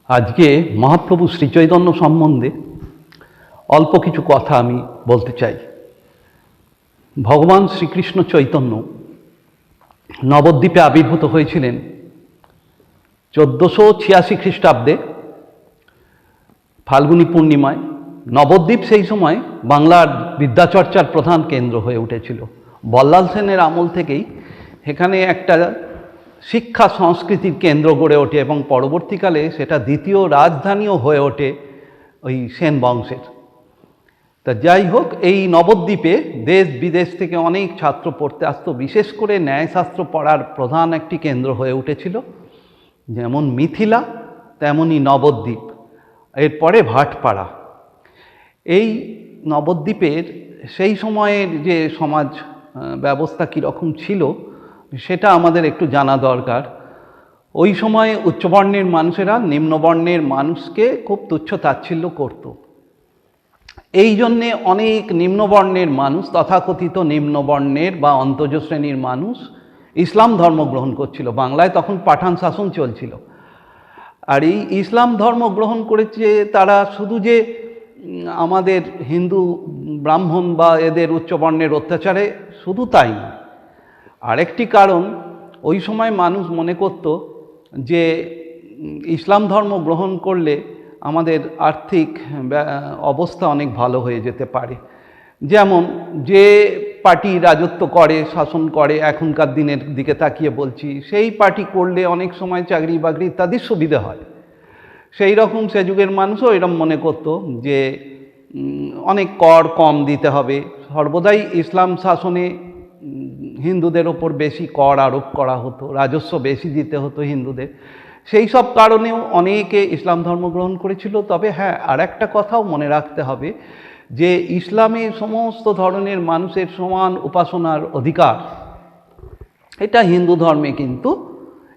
আজকে মহাপ্রভু শ্রীচৈতন্য সম্বন্ধে অল্প কিছু কথা আমি বলতে চাই। ভগবান শ্রীকৃষ্ণ চৈতন্য নবদ্বীপে আবির্ভূত হয়েছিলেন 1486 খ্রিস্টাব্দে ফাল্গুনী পূর্ণিমায়। নবদ্বীপ সেই সময় বাংলার বিদ্যাচর্চার প্রধান কেন্দ্র হয়ে উঠেছিল। বল্লাল সেনের আমল থেকেই এখানে একটা শিক্ষা সংস্কৃতির কেন্দ্র গড়ে ওঠে এবং পরবর্তীকালে সেটা দ্বিতীয় রাজধানীও হয়ে ওঠে ওই সেন বংশের। তা যাই হোক, এই নবদ্বীপে দেশ বিদেশ থেকে অনেক ছাত্র পড়তে আসতো। বিশেষ করে ন্যায়শাস্ত্র পড়ার প্রধান একটি কেন্দ্র হয়ে উঠেছিল। যেমন মিথিলা তেমনই নবদ্বীপ, এরপরে ভাটপাড়া। এই নবদ্বীপের সেই সময়ের যে সমাজ ব্যবস্থা কীরকম ছিল সেটা আমাদের একটু জানা দরকার। ওই সময়ে উচ্চবর্ণের মানুষেরা নিম্নবর্ণের মানুষকে খুব তুচ্ছ তাচ্ছিল্য করত। এই জন্যে অনেক নিম্নবর্ণের মানুষ, তথাকথিত নিম্নবর্ণের বা অন্তজ শ্রেণীর মানুষ ইসলাম ধর্ম গ্রহণ করছিল। বাংলায় তখন পাঠান শাসন চলছিল। আর এই ইসলাম ধর্ম গ্রহণ করেছে তারা শুধু যে আমাদের হিন্দু ব্রাহ্মণ বা এদের উচ্চবর্ণের অত্যাচারে, শুধু তাই না। আরেকটি কারণ, ওই সময় মানুষ মনে করত যে ইসলাম ধর্ম গ্রহণ করলে আমাদের আর্থিক অবস্থা অনেক ভালো হয়ে যেতে পারে। যেমন যে পার্টি রাজত্ব করে, শাসন করে, এখনকার দিনের দিকে তাকিয়ে বলছি, সেই পার্টি করলে অনেক সময় চাকরি বাকরি ইত্যাদির সুবিধা হয়। সেই রকম সে যুগের মানুষও এরকম মনে করত যে অনেক কর কম দিতে হবে। সর্বদাই ইসলাম শাসনে হিন্দুদের ওপর বেশি কর আরোপ করা হতো, রাজস্ব বেশি দিতে হতো হিন্দুদের। সেই সব কারণেও অনেকে ইসলাম ধর্ম গ্রহণ করেছিল। তবে হ্যাঁ, আর একটা কথাও মনে রাখতে হবে যে ইসলামে সমস্ত ধরনের মানুষের সমান উপাসনার অধিকার, এটা হিন্দু ধর্মে কিন্তু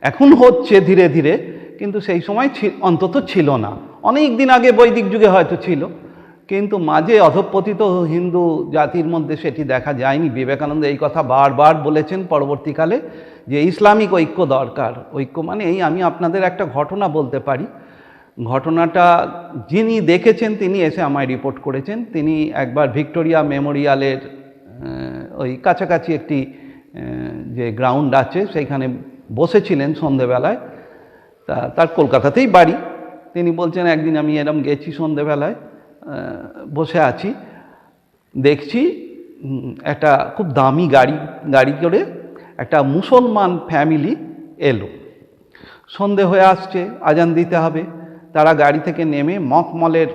এখন হচ্ছে ধীরে ধীরে, কিন্তু সেই সময় অন্তত ছিল না। অনেক দিন আগে বৈদিক যুগে হয়তো ছিল, কিন্তু মাঝে অধঃপতিত হিন্দু জাতির মধ্যে সেটি দেখা যায়নি। বিবেকানন্দ এই কথা বারবার বলেছেন পরবর্তীকালে যে ইসলামিক ঐক্য দরকার। ঐক্য মানে এই, আমি আপনাদের একটা ঘটনা বলতে পারি। ঘটনাটা যিনি দেখেছেন তিনি এসে আমায় রিপোর্ট করেছেন। তিনি একবার ভিক্টোরিয়া মেমোরিয়ালের ওই কাছাকাছি একটি যে গ্রাউন্ড আছে সেইখানে বসেছিলেন সন্ধেবেলায়। তার কলকাতাতেই বাড়ি। তিনি বলছেন, একদিন আমি এরম গেছি সন্ধেবেলায়, বসে আছি, দেখছি একটা খুব দামি গাড়ি করে একটা মুসলমান ফ্যামিলি এলো। সন্ধে হয়ে আসছে, আজান দিতে হবে। তারা গাড়ি থেকে নেমে মখমলের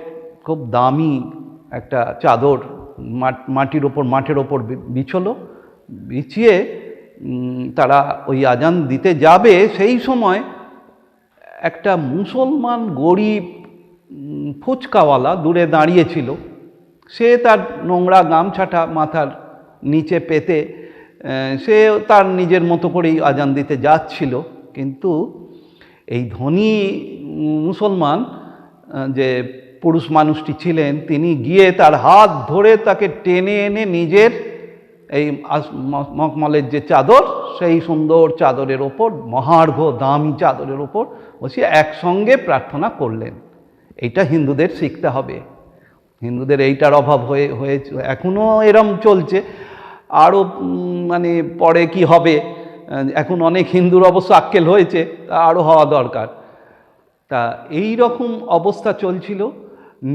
খুব দামি একটা চাদর মাঠের ওপর বিছলো। বিছিয়ে তারা ওই আজান দিতে যাবে, সেই সময় একটা মুসলমান গরিব ফুচকাওয়ালা দূরে দাঁড়িয়েছিল। সে তার নোংরা গামছাটা মাথার নিচে পেতে সে তার নিজের মতো করেই আজান দিতে যাচ্ছিল। কিন্তু এই ধনী মুসলমান যে পুরুষ মানুষটি ছিলেন, তিনি গিয়ে তার হাত ধরে তাকে টেনে এনে নিজের এই মখমলের যে চাদর, সেই সুন্দর চাদরের ওপর, মহার্ঘ দামি চাদরের ওপর বসিয়ে একসঙ্গে প্রার্থনা করলেন। এইটা হিন্দুদের শিখতে হবে। হিন্দুদের এইটার অভাব হয়ে এখনও এরম চলছে। আরও মানে পরে কি হবে, এখন অনেক হিন্দুর অবশ্য আক্কেল হয়েছে, তা আরও হওয়া দরকার। তা এই রকম অবস্থা চলছিল।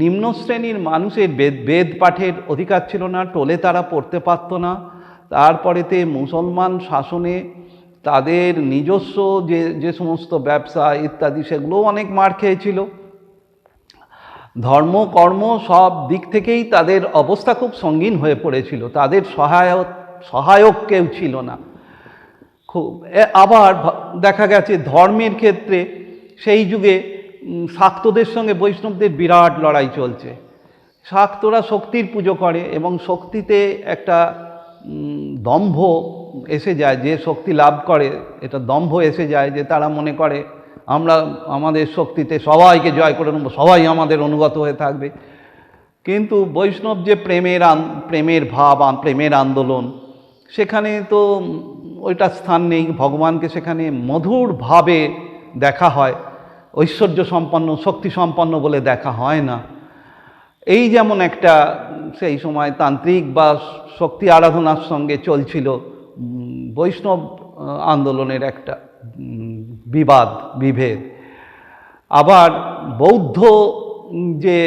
নিম্ন শ্রেণীর মানুষের বেদ পাঠের অধিকার ছিল না, টোলে তারা পড়তে পারত না। তারপরেতে মুসলমান শাসনে তাদের নিজস্ব যে সমস্ত ব্যবসা ইত্যাদি সেগুলোও অনেক মার খেয়েছিল। ধর্ম কর্ম সব দিক থেকেই তাদের অবস্থা খুব সঙ্গীন হয়ে পড়েছিল। তাদের সহায়ক কেউ ছিল না। আবার দেখা গেছে ধর্মের ক্ষেত্রে সেই যুগে শাক্তদের সঙ্গে বৈষ্ণবদের বিরাট লড়াই চলছে। শাক্তরা শক্তির পুজো করে এবং শক্তিতে একটা দম্ভ এসে যায়। যে শক্তি লাভ করে, এটা দম্ভ এসে যায় যে তারা মনে করে আমরা আমাদের শক্তিতে সবাইকে জয় করে নেব, সবাই আমাদের অনুগত হয়ে থাকবে। কিন্তু বৈষ্ণব যে প্রেমের ভাব, প্রেমের আন্দোলন, সেখানে তো ওইটা স্থান নেই। ভগবানকে সেখানে মধুর ভাবে দেখা হয়। ঐশ্বর্য সম্পন্ন শক্তি সম্পন্ন বলে দেখা হয় না। এই যেমন একটা সেই সময় তান্ত্রিক বা শক্তি আরাধনার সঙ্গে চলছিল বৈষ্ণব আন্দোলনের একটা বিভেদ। আবার বৌদ্ধ যে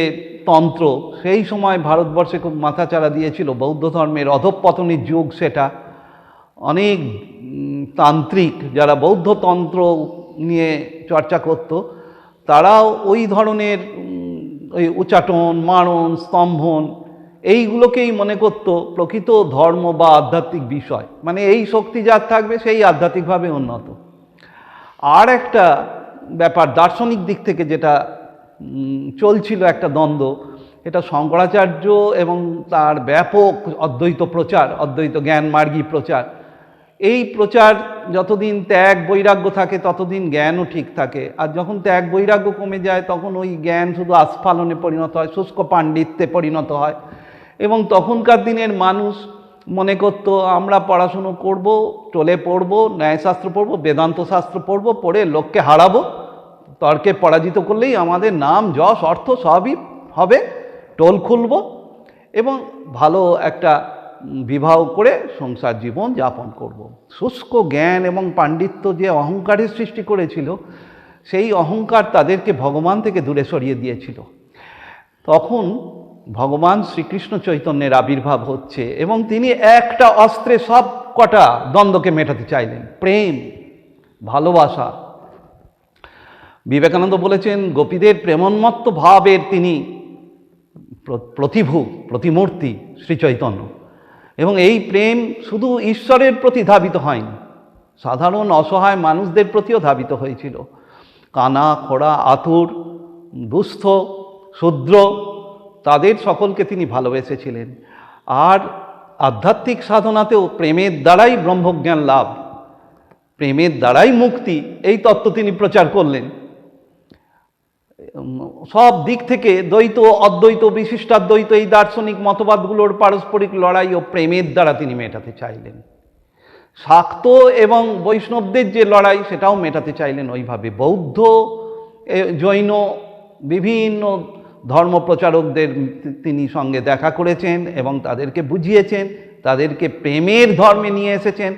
তন্ত্র সেই সময় ভারতবর্ষে খুব মাথাচাড়া দিয়েছিল, বৌদ্ধ ধর্মের অধঃপতনের যুগ সেটা। অনেক তান্ত্রিক যারা বৌদ্ধ তন্ত্র নিয়ে চর্চা করত তারাও ওই ধরনের ওই উচ্চাটন, মারণ, স্তম্ভন এইগুলোকেই মনে করত প্রকৃত ধর্ম বা আধ্যাত্মিক বিষয়, মানে এই শক্তি যার থাকবে সেই আধ্যাত্মিকভাবে উন্নত। আর একটা ব্যাপার দার্শনিক দিক থেকে যেটা চলছিল একটা দ্বন্দ্ব, এটা শঙ্করাচার্য এবং তার ব্যাপক অদ্বৈত প্রচার, অদ্বৈত জ্ঞান মার্গী প্রচার। এই প্রচার যতদিন ত্যাগ বৈরাগ্য থাকে ততদিন জ্ঞানও ঠিক থাকে, আর যখন ত্যাগ বৈরাগ্য কমে যায় তখন ওই জ্ঞান শুধু আস্ফালনে পরিণত হয়, শুষ্ক পাণ্ডিত্যে পরিণত হয়। এবং তখনকার দিনের মানুষ মনে করত আমরা পড়াশুনো করব, টলে পড়ব, ন্যায়শাস্ত্র পড়ব, বেদান্ত শাস্ত্র পড়ব, পড়ে লোককে হারাবো, তর্কে পরাজিত করলেই আমাদের নাম যশ অর্থ সবই হবে, টোল খুলব এবং ভালো একটা বিবাহ করে সংসার জীবন যাপন করব। শুষ্ক জ্ঞান এবং পাণ্ডিত্য যে অহংকারের সৃষ্টি করেছিল, সেই অহংকার তাদেরকে ভগবান থেকে দূরে সরিয়ে দিয়েছিল। তখন ভগবান শ্রীকৃষ্ণ চৈতন্যের আবির্ভাব হচ্ছে এবং তিনি একটা অস্ত্রে সব কটা দ্বন্দ্বকে মেটাতে চাইলেন, প্রেম, ভালোবাসা। বিবেকানন্দ বলেছেন গোপীদের প্রেমোন্মত্ত ভাবের তিনি প্রতিমূর্তি শ্রীচৈতন্য। এবং এই প্রেম শুধু ঈশ্বরের প্রতি ধাবিত হয়নি, সাধারণ অসহায় মানুষদের প্রতিও ধাবিত হয়েছিল। কানা, খোড়া, আতুর, দুস্থ, শূদ্র, তাদের সকলকে তিনি ভালোবেসেছিলেন। আর আধ্যাত্মিক সাধনাতেও প্রেমের দ্বারাই ব্রহ্মজ্ঞান লাভ, প্রেমের দ্বারাই মুক্তি, এই তত্ত্ব তিনি প্রচার করলেন। সব দিক থেকে দ্বৈত, অদ্বৈত, বিশিষ্টাদ্বৈত এই দার্শনিক মতবাদগুলোর পারস্পরিক লড়াই ও প্রেমের দ্বারা তিনি মেটাতে চাইলেন। শাক্ত এবং বৈষ্ণবদের যে লড়াই সেটাও মেটাতে চাইলেন ওইভাবে। বৌদ্ধ, জৈন বিভিন্ন ধর্ম প্রচারকদের তিনি সঙ্গে দেখা করেছেন এবং তাদেরকে বুঝিয়েছেন, তাদেরকে প্রেমের ধর্মে নিয়ে এসেছেন।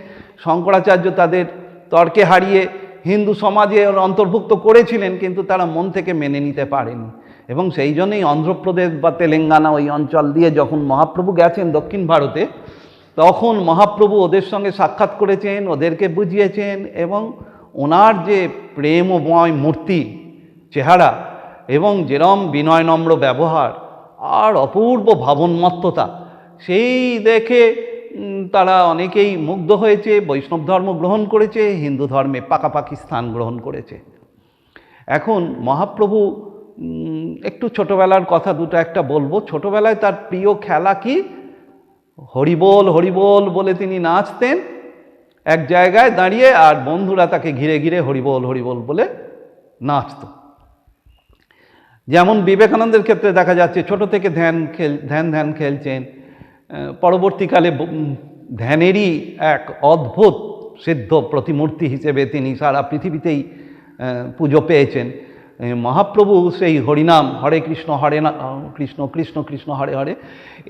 শঙ্করাচার্য তাদের তর্কে হারিয়ে হিন্দু সমাজে অন্তর্ভুক্ত করেছিলেন, কিন্তু তারা মন থেকে মেনে নিতে পারেনি। এবং সেই জন্যই অন্ধ্রপ্রদেশ বা তেলেঙ্গানা ওই অঞ্চল দিয়ে যখন মহাপ্রভু গেছেন দক্ষিণ ভারতে, তখন মহাপ্রভু ওদের সঙ্গে সাক্ষাৎ করেছেন, ওদেরকে বুঝিয়েছেন এবং ওনার যে প্রেমময় মূর্তি চেহারা এবং যেরম বিনয় নম্র ব্যবহার আর অপূর্ব ভাবন্মত্ততা, সেই দেখে তারা অনেকেই মুগ্ধ হয়েছে, বৈষ্ণব ধর্ম গ্রহণ করেছে, হিন্দু ধর্মে পাকাপাকি স্থান গ্রহণ করেছে। এখন মহাপ্রভু একটু ছোটবেলার কথা দুটো একটা বলবো। ছোটবেলায় তার প্রিয় খেলা কি? হরিবোল হরিবোল বলে তিনি নাচতেন এক জায়গায় দাঁড়িয়ে, আর বন্ধুরা তাকে ঘিরে ঘিরে হরিবোল হরিবোল বলে নাচত। যেমন বিবেকানন্দের ক্ষেত্রে দেখা যাচ্ছে ছোট থেকে ধ্যান খেলছেন, পরবর্তীকালে ধ্যানেরই এক অদ্ভুত সিদ্ধ প্রতিমূর্তি হিসেবে তিনি সারা পৃথিবীতেই পুজো পেয়েছেন। মহাপ্রভু সেই হরিনাম, হরে কৃষ্ণ কৃষ্ণ কৃষ্ণ কৃষ্ণ হরে হরে,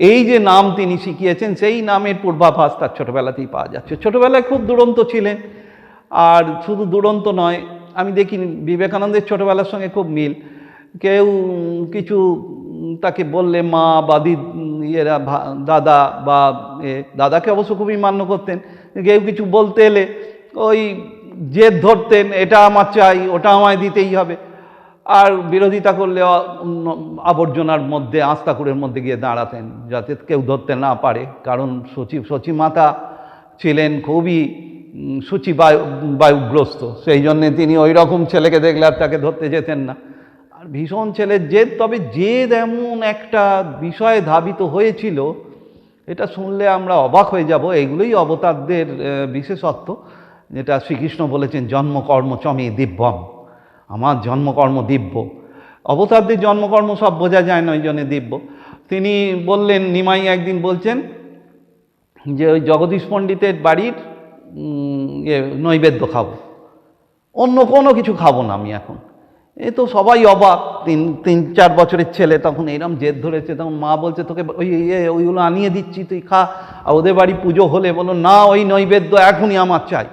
এই যে নাম তিনি শিখিয়েছেন, সেই নামের পূর্বাভাস তার ছোটোবেলাতেই পাওয়া যাচ্ছে। ছোটোবেলায় খুব দুরন্ত ছিলেন, আর শুধু দুরন্ত নয়, আমি দেখি বিবেকানন্দের ছোটোবেলার সঙ্গে খুব মিল। কেউ কিছু তাকে বললে মা বা ইয়েরা, দাদা বা দাদাকে অবশ্য খুবই মান্য করতেন, কেউ কিছু বলতে এলে ওই জেদ ধরতেন, এটা আমার চাই, ওটা আমায় দিতেই হবে। আর বিরোধিতা করলে আবর্জনার মধ্যে, আস্তাকুড়ের মধ্যে গিয়ে দাঁড়াতেন যাতে কেউ ধরতে না পারে, কারণ সচিমাতা ছিলেন খুবই বায়ুগ্রস্ত, সেই জন্যে তিনি ওই রকম ছেলেকে দেখলে আর তাকে ধরতে যেতেন না। আর ভীষণ ছেলের জেদ, তবে জেদ এমন একটা বিষয়ে ধাবিত হয়েছিল, এটা শুনলে আমরা অবাক হয়ে যাব। এইগুলোই অবতারদের বিশেষত্ব, যেটা শ্রীকৃষ্ণ বলেছেন জন্মকর্ম চমে দিব্যম, আমার জন্মকর্ম দিব্য। অবতারদের জন্মকর্ম সব বোঝা যায় না, ওই জন্য দিব্য। তিনি বললেন, নিমাই একদিন বলছেন যে ওই জগদীশ পণ্ডিতের বাড়ির নৈবেদ্য খাবো, অন্য কোনো কিছু খাবো না আমি এখন। এ তো সবাই অবাক, তিন চার বছরের ছেলে তখন এরম জেদ ধরেছে। তখন মা বলছে তোকে ওইগুলো আনিয়ে দিচ্ছি, তুই খা। আর ওদের বাড়ি পুজো হলে বলো না ওই নৈবেদ্য এখনই আমার চাই।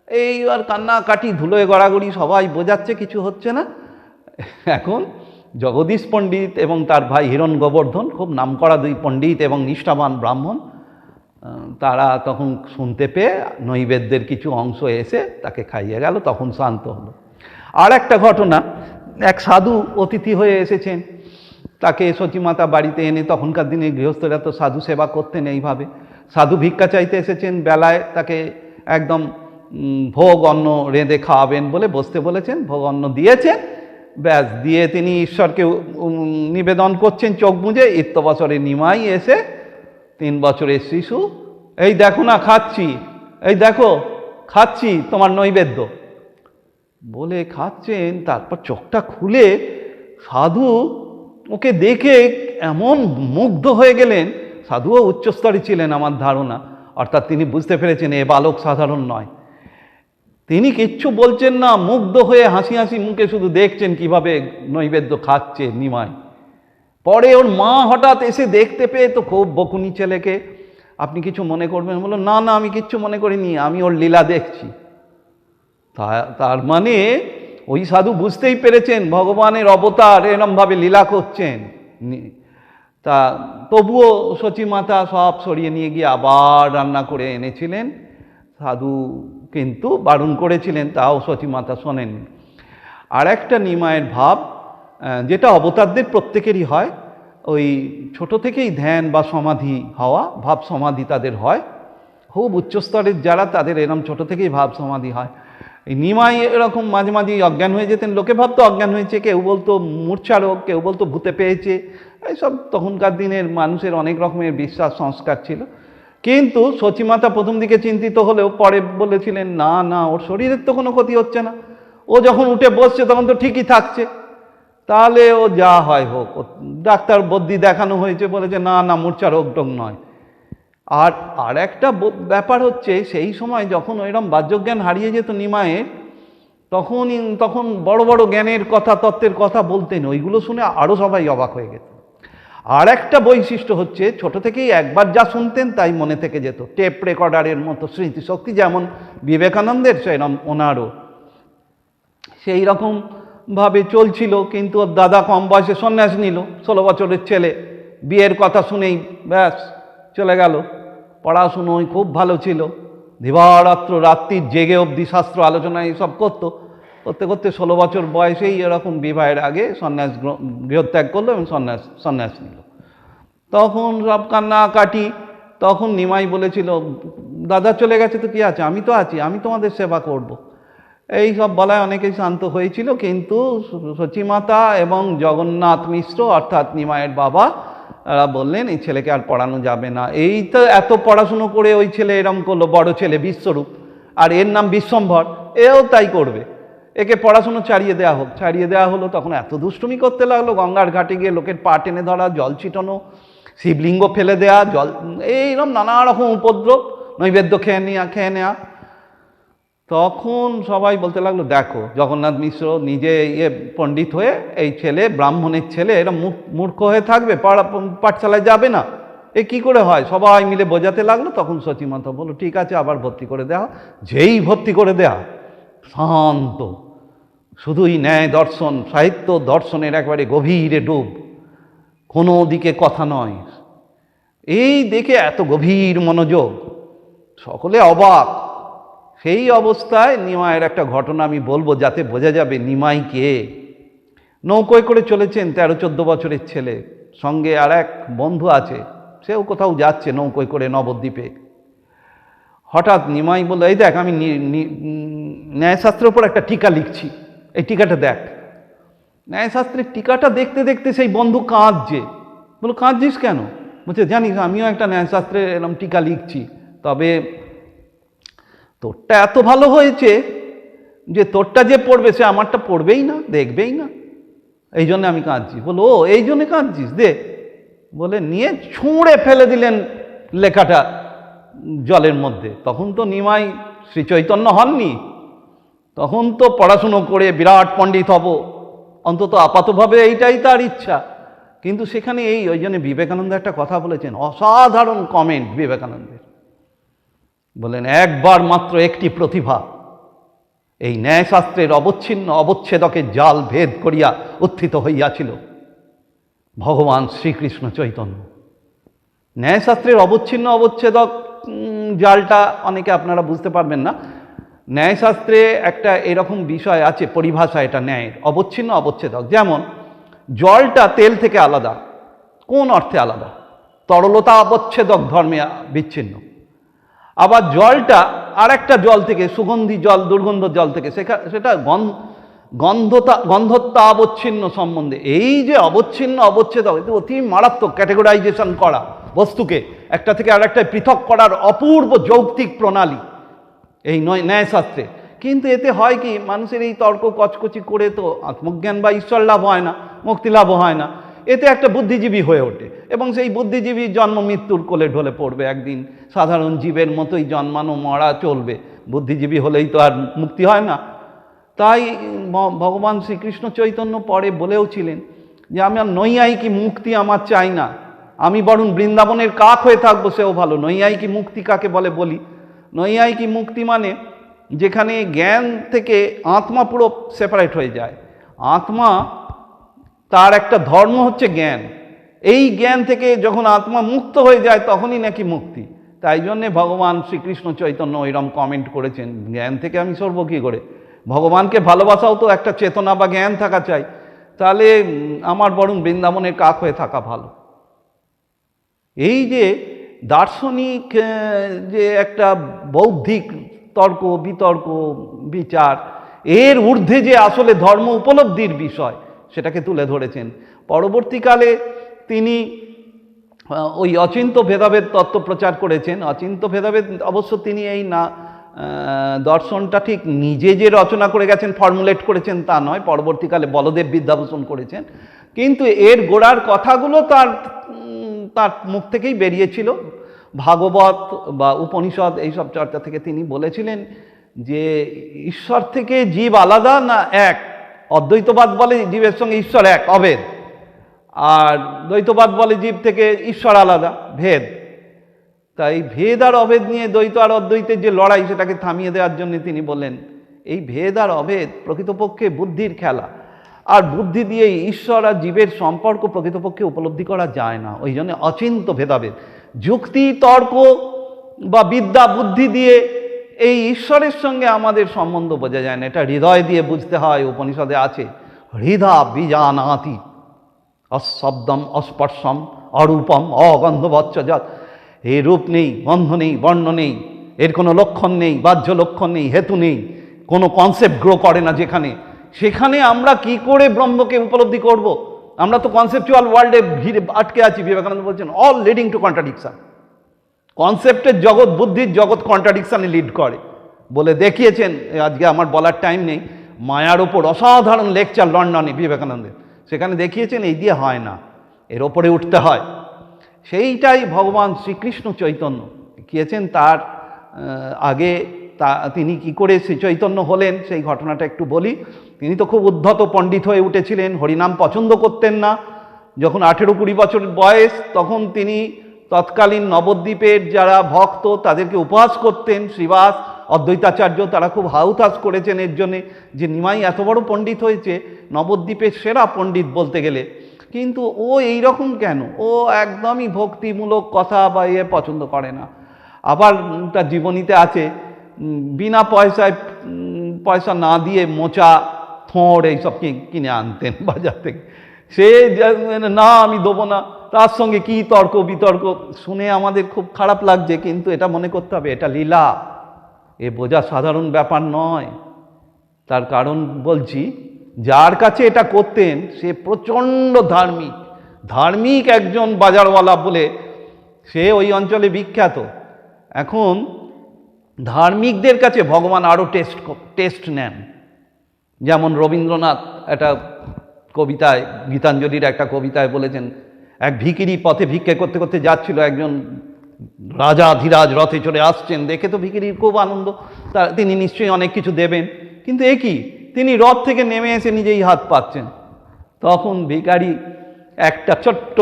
এই আর কান্নাকাটি, ধুলোয় গড়াগড়ি, সবাই বোঝাচ্ছে কিছু হচ্ছে না। এখন জগদীশ পণ্ডিত এবং তার ভাই হিরণ গোবর্ধন, খুব নামকরা দুই পণ্ডিত এবং নিষ্ঠাবান ব্রাহ্মণ, তারা তখন শুনতে পেয়ে নৈবেদ্যের কিছু অংশ এসে তাকে খাইয়ে গেল, তখন শান্ত হলো। আর একটা ঘটনা, এক সাধু অতিথি হয়ে এসেছেন, তাকে সচিমাতা বাড়িতে এনে, তখনকার দিনে গৃহস্থরা তো সাধু সেবা করতেন এইভাবে, সাধু ভিক্ষা চাইতে এসেছেন বেলায়, তাকে একদম ভোগ অন্ন রেঁধে খাওয়াবেন বলে বসতে বলেছেন, ভোগ অন্ন দিয়েছেন, ব্যাস দিয়ে তিনি ঈশ্বরকে নিবেদন করছেন চোখ বুঁজে। ইত্যবছরে নিমাই এসে 3 বছরের শিশু, এই দেখো না খাচ্ছি, এই দেখো খাচ্ছি তোমার নৈবেদ্য বলে খাচ্ছেন। তারপর চোখটা খুলে সাধু ওকে দেখে এমন মুগ্ধ হয়ে গেলেন, সাধুও উচ্চস্তরে ছিলেন আমার ধারণা, অর্থাৎ তিনি বুঝতে পেরেছেন এ বালক সাধারণ নয়। তিনি কিচ্ছু বলছেন না, মুগ্ধ হয়ে হাসি হাসি মুখে শুধু দেখছেন কিভাবে নৈবেদ্য খাচ্ছে নিমাই। পরে ওর মা হঠাৎ এসে দেখতে পেয়ে তো খুব বকুনি ছেলেকে, আপনি কিছু মনে করবেন? বললো না না আমি কিচ্ছু মনে করিনি, আমি ওর লীলা দেখছি। তার মানে ওই সাধু বুঝতেই পেরেছেন ভগবানের অবতার এরমভাবে লীলা করছেন। তা তবুও সচিমাতা সব সরিয়ে নিয়ে গিয়ে আবার রান্না করে এনেছিলেন। সাধু কিন্তু বারণ করেছিলেন, তাও সচিমাতা শোনেননি। আর একটা নিমায়ের ভাব, যেটা অবতারদের প্রত্যেকেরই হয়, ওই ছোট থেকেই ধ্যান বা সমাধি হওয়া, ভাব সমাধি তাদের হয়। খুব উচ্চস্তরের যারা, তাদের এরম ছোট থেকেই ভাব সমাধি হয়। এই নিমাই এরকম মাঝে মাঝে অজ্ঞান হয়ে যেতেন, লোকে ভাবতো অজ্ঞান হয়েছে, কেউ বলতো মূর্ছা রোগ, কেউ বলতো ভূতে পেয়েছে, এইসব তখনকার দিনের মানুষের অনেক রকমের বিশ্বাস সংস্কার ছিল। কিন্তু সচিমাতা প্রথম দিকে চিন্তিত হলেও পরে বলেছিলেন না না, ওর শরীরের তো কোনো ক্ষতি হচ্ছে না, ও যখন উঠে বসছে তখন তো ঠিকই থাকছে, তাহলে ও যা হয় হোক। ডাক্তার বদ্যি দেখানো হয়েছে, বলেছে না না মূর্ছা রোগ টোগ নয়। আর একটা ব্যাপার হচ্ছে, সেই সময় যখন ওইরকম বাহ্যজ্ঞান হারিয়ে যেত নিমায়ের, তখন বড় বড় জ্ঞানের কথা, তত্ত্বের কথা বলতেন, ওইগুলো শুনে আরও সবাই অবাক হয়ে গেত। আর একটা বৈশিষ্ট্য হচ্ছে, ছোট থেকেই একবার যা শুনতেন তাই মনে থেকে যেত, টেপ রেকর্ডারের মতো স্মৃতিশক্তি যেমন বিবেকানন্দের, সেরকম ওনারও সেই রকমভাবে চলছিল। কিন্তু ওর দাদা কম বয়সে সন্ন্যাস নিল, 16 বছরের ছেলে, বিয়ের কথা শুনেই ব্যাস চলে গেল। পড়াশুনোয় খুব ভালো ছিল, দিবারাত্র রাত্রির জেগে অবধি শাস্ত্র আলোচনা এইসব করতে করতে 16 বছর বয়সেই এরকম বিবাহের আগে গৃহত্যাগ করলো এবং সন্ন্যাস নিল। তখন সব কান্নাকাটি। তখন নিমাই বলেছিল, দাদা চলে গেছে তো কি আছে, আমি তো আছি, আমি তোমাদের সেবা করব। এই সব বলায় অনেকেই শান্ত হয়েছিল। কিন্তু সচিমাতা এবং জগন্নাথ মিশ্র অর্থাৎ নিমাইয়ের বাবা, তারা বললেন এই ছেলেকে আর পড়ানো যাবে না। এই তো এত পড়াশুনো করে ওই ছেলে এরম করলো, বড় ছেলে বিশ্বরূপ, আর এর নাম বিশ্বম্ভর, এও তাই করবে, একে পড়াশুনো ছাড়িয়ে দেওয়া হোক। ছাড়িয়ে দেওয়া হলো। তখন এত দুষ্টুমি করতে লাগলো, গঙ্গার ঘাটে গিয়ে লোকের পা টেনে ধরা, জল ছিটানো, শিবলিঙ্গ ফেলে দেয়া, জল, এইরকম নানা রকম উপদ্রব, নৈবেদ্য খেয়ে নেওয়া। তখন সবাই বলতে লাগলো, দেখো জগন্নাথ মিশ্র নিজে পণ্ডিত হয়ে, এই ছেলে ব্রাহ্মণের ছেলে এরা মূর্খ হয়ে থাকবে, পাঠশালায় যাবে না, এ কি করে হয়? সবাই মিলে বোঝাতে লাগলো। তখন সচিমাতা বলল ঠিক আছে, আবার ভর্তি করে দেওয়া। যেই ভর্তি করে দেয়া, শান্ত, শুধুই ন্যায় দর্শন, সাহিত্য দর্শনের একবারে গভীরে ডুব, কোনো দিকে কথা নয়। এই দেখে এত গভীর মনোযোগ, সকলে অবাক। সেই অবস্থায় নিমাইয়ের একটা ঘটনা আমি বলবো, যাতে বোঝা যাবে নিমাই কে। নৌকোয় করে চলেছেন 13-14 বছরের ছেলে, সঙ্গে আর এক বন্ধু আছে, সেও কোথাও যাচ্ছে নৌকোয় করে নবদ্বীপে। হঠাৎ নিমাই বলল, এই দেখ আমি ন্যায়শাস্ত্রের উপর একটা টিকা লিখছি, এই টিকাটা দেখ। ন্যায়শাস্ত্রের টিকাটা দেখতে দেখতে সেই বন্ধু কাঁদছে। বললো কাঁদছিস কেন? বলছে জানিস আমিও একটা ন্যায়শাস্ত্রের এরকম টিকা লিখছি, তবে তোরটা এত ভালো হয়েছে যে তোরটা যে পড়বে সে আমারটা পড়বেই না, দেখবেই না, এই জন্য আমি কাঁদছি। বলো ও এই জন্যে কাঁদছিস, দে। বলে নিয়ে ছুঁড়ে ফেলে দিলেন লেখাটা জলের মধ্যে। তখন তো নিমাই শ্রী চৈতন্য হননি, তখন তো পড়াশুনো করে বিরাট পণ্ডিত হব অন্তত আপাতভাবে এইটাই তার ইচ্ছা। কিন্তু সেখানে ওই জন্য বিবেকানন্দ একটা কথা বলেছেন, অসাধারণ কমেন্ট বিবেকানন্দের। বলেন, একবার মাত্র একটি প্রতিভা এই ন্যায়শাস্ত্রের অবচ্ছিন্ন অবচ্ছেদকে জাল ভেদ করিয়া উত্থিত হইয়াছিল, ভগবান শ্রীকৃষ্ণ চৈতন্য। ন্যায়শাস্ত্রের অবচ্ছিন্ন অবচ্ছেদক জালটা অনেকে আপনারা বুঝতে পারবেন না। ন্যায়শাস্ত্রে একটা এরকম বিষয় আছে, পরিভাষা এটা ন্যায়ের, অবচ্ছিন্ন অবচ্ছেদক। যেমন জলটা তেল থেকে আলাদা, কোন অর্থে আলাদা? তরলতা অবচ্ছেদক ধর্মে বিচ্ছিন্ন। আবার জলটা আর একটা জল থেকে, সুগন্ধি জল, দুর্গন্ধ জল থেকে, সেটা গন্ধত্বা অবচ্ছিন্ন সম্বন্ধে। এই যে অবচ্ছিন্ন অবচ্ছেদক, এটা অতি মারাত্মক। ক্যাটেগরাইজেশন করা বস্তুকে একটা থেকে আর একটা পৃথক করার অপূর্ব যৌক্তিক প্রণালী এই ন্যায়শাস্ত্রে। কিন্তু এতে হয় কি, মানুষের এই তর্ক কচকচি করে তো আত্মজ্ঞান বা ঈশ্বর লাভ হয় না, মুক্তি লাভও হয় না। এতে একটা বুদ্ধিজীবী হয়ে ওঠে, এবং সেই বুদ্ধিজীবী জন্ম মৃত্যুর কোলে ঢলে পড়বে একদিন। সাধারণ জীবের মতোই জন্মানো মরা চলবে, বুদ্ধিজীবী হলেই তো আর মুক্তি হয় না। তাই ভগবান শ্রীকৃষ্ণ চৈতন্য পরে বলেওছিলেন যে আমার নৈয়ায়িকী মুক্তি আমার চাই না, আমি বরং বৃন্দাবনের কাক হয়ে থাকবো, সেও ভালো। নৈয়ায়িকী মুক্তি কাকে বলি? নৈয়ায়িকী মুক্তি মানে যেখানে জ্ঞান থেকে আত্মা পুরো সেপারেট হয়ে যায়। আত্মা, তার একটা ধর্ম হচ্ছে জ্ঞান। এই জ্ঞান থেকে যখন আত্মা মুক্ত হয়ে যায় তখনই নাকি মুক্তি। তাই জন্যে ভগবান শ্রীকৃষ্ণ চৈতন্য ওইরকম কমেন্ট করেছেন, জ্ঞান থেকে আমি সরব কী করে? ভগবানকে ভালোবাসাও তো একটা চেতনা বা জ্ঞান থাকা চাই। তাহলে আমার বরং বৃন্দাবনের কাক হয়ে থাকা ভালো। এই যে দার্শনিক যে একটা বৌদ্ধিক তর্ক বিতর্ক বিচার, এর ঊর্ধ্বে যে আসলে ধর্ম উপলব্ধির বিষয়, সেটাকে তুলে ধরেছেন। পরবর্তীকালে তিনি ওই অচিন্ত ভেদাভেদ তত্ত্ব প্রচার করেছেন। অচিন্ত ভেদাভেদ অবশ্য তিনি এই না দর্শনটা ঠিক নিজে যে রচনা করে গেছেন, ফর্মুলেট করেছেন তা নয়, পরবর্তীকালে বলদেব বিদ্যাভূষণ করেছেন। কিন্তু এর গোড়ার কথাগুলো তার মুখ থেকেই বেরিয়েছিল। ভাগবত বা উপনিষদ এইসব চর্চা থেকে তিনি বলেছিলেন যে ঈশ্বর থেকে জীব আলাদা না এক। অদ্বৈতবাদ বলে জীবের সঙ্গে ঈশ্বর এক, অভেদ। আর দ্বৈতবাদ বলে জীব থেকে ঈশ্বর আলাদা, ভেদ। তাই ভেদ আর অভেদ নিয়ে দ্বৈত আর অদ্বৈতের যে লড়াই, সেটাকে থামিয়ে দেওয়ার জন্য তিনি বললেন এই ভেদ আর অভেদ প্রকৃতপক্ষে বুদ্ধির খেলা, আর বুদ্ধি দিয়ে ঈশ্বর আর জীবের সম্পর্ক প্রকৃতপক্ষে উপলব্ধি করা যায় না। ওই জন্য অচিন্ত ভেদাভেদ। যুক্তি তর্ক বা বিদ্যা বুদ্ধি দিয়ে এই ঈশ্বরের সঙ্গে আমাদের সম্বন্ধ বোঝা যায় না, এটা হৃদয় দিয়ে বুঝতে হয়। উপনিষদে আছে হৃদা বীজানাতি অশব্দম অস্পর্শম অরূপম অগন্ধবচ্চযৎ। এই রূপ নেই, গন্ধ নেই, বর্ণ নেই, এর কোনো লক্ষণ নেই, বাহ্য লক্ষণ নেই, হেতু নেই, কোনো কনসেপ্ট গ্রো করে না যেখানে, সেখানে আমরা কি করে ব্রহ্মকে উপলব্ধি করব? আমরা তো কনসেপচুয়াল ওয়ার্ল্ডে ঘিরে আটকে আছি। বিবেকানন্দ বলছেন অল লিডিং টু কন্ট্রাডিকশন। কনসেপ্টের জগৎ, বুদ্ধির জগৎ কন্ট্রাডিকশানে লিড করে বলে দেখিয়েছেন। আজকে আমার বলার টাইম নেই। মায়ার ওপর অসাধারণ লেকচার লন্ডনে বিবেকানন্দের, সেখানে দেখিয়েছেন এই দিয়ে হয় না, এর ওপরে উঠতে হয়। সেইটাই ভগবান শ্রীকৃষ্ণ চৈতন্য দেখিয়েছেন। তার আগে তিনি কি করে শ্রী চৈতন্য হলেন সেই ঘটনাটা একটু বলি। তিনি তো খুব উদ্ধত পণ্ডিত হয়ে উঠেছিলেন, হরিনাম পছন্দ করতেন না। যখন 18-20 বছর বয়স, তখন তিনি তৎকালীন নবদ্বীপের যারা ভক্ত তাদেরকে উপহাস করতেন। শ্রীবাস, অদ্বৈতাচার্য তারা খুব হাউতাস করেছেন এর জন্যে যে নিমাই এত বড় পণ্ডিত হয়েছে, নবদ্বীপের সেরা পণ্ডিত বলতে গেলে। কিন্তু ও এই রকম কেন? ও একদমই ভক্তিমূলক কথা বা পছন্দ করে না। আবার তার জীবনীতে আছে বিনা পয়সা না দিয়ে মোচা, থোঁড় এইসব কিনে আনতেন বাজার থেকে। সে না আমি দেবো না, তার সঙ্গে কি তর্ক বিতর্ক শুনে আমাদের খুব খারাপ লাগছে। কিন্তু এটা মনে করতে হবে এটা লীলা, এ বোঝা সাধারণ ব্যাপার নয়। তার কারণ বলছি, যার কাছে এটা করতেন সে প্রচণ্ড ধার্মিক একজন বাজারওয়ালা বলে সে ওই অঞ্চলে বিখ্যাত। এখন ধার্মিকদের কাছে ভগবান আরও টেস্ট নেন। যেমন রবীন্দ্রনাথ একটা কবিতায়, গীতাঞ্জলির একটা কবিতায় বলেছেন, এক ভিখিরি পথে ভিক্ষে করতে করতে যাচ্ছিল, একজন রাজা ধীরাজ রথে চড়ে আসছেন, দেখে তো ভিখিরির খুব আনন্দ, তিনি নিশ্চয়ই অনেক কিছু দেবেন। কিন্তু এ কি, তিনি রথ থেকে নেমে এসে নিজেই হাত পাচ্ছেন। তখন ভিখারি একটা ছোট্ট